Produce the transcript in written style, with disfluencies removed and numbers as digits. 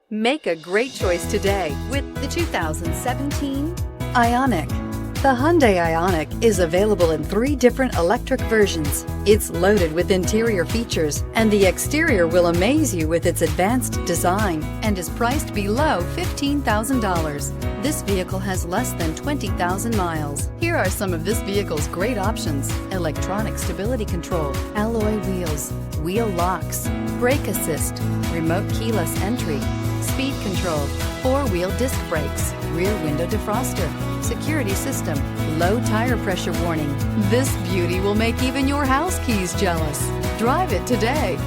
Make a great choice today with the 2017 Ioniq. The Hyundai Ioniq is available in 3 different electric versions. It's loaded with interior features, and the exterior will amaze you with its advanced design and is priced below $15,000. This vehicle has less than 20,000 miles. Here are some of this vehicle's great options: electronic stability control, alloy wheels, wheel locks, brake assist, remote keyless entry, speed control, 4-wheel disc brakes, rear window defroster, security system, low tire pressure warning. This beauty will make even your house keys jealous. Drive it today.